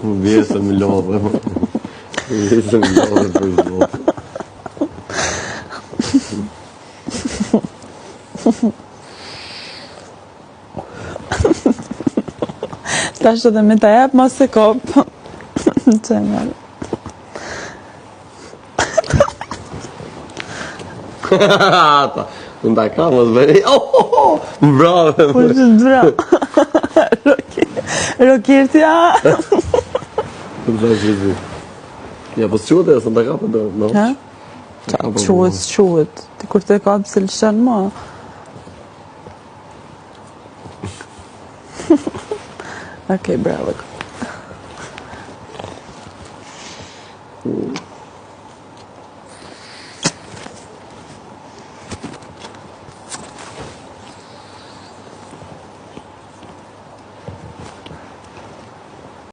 Më bje se më lodhe. Më bje se më lodhe për zotë. Ta është edhe me ta jep ma se kop. Që mërë. Ata, unë ta ka më zberi. Bravo. Po që të bra. Rokirtja. Ja, po s'quët e, së në ta ka për do. Ha? Quët. Ti kur të kapë se lëshën ma. Okej, bravo.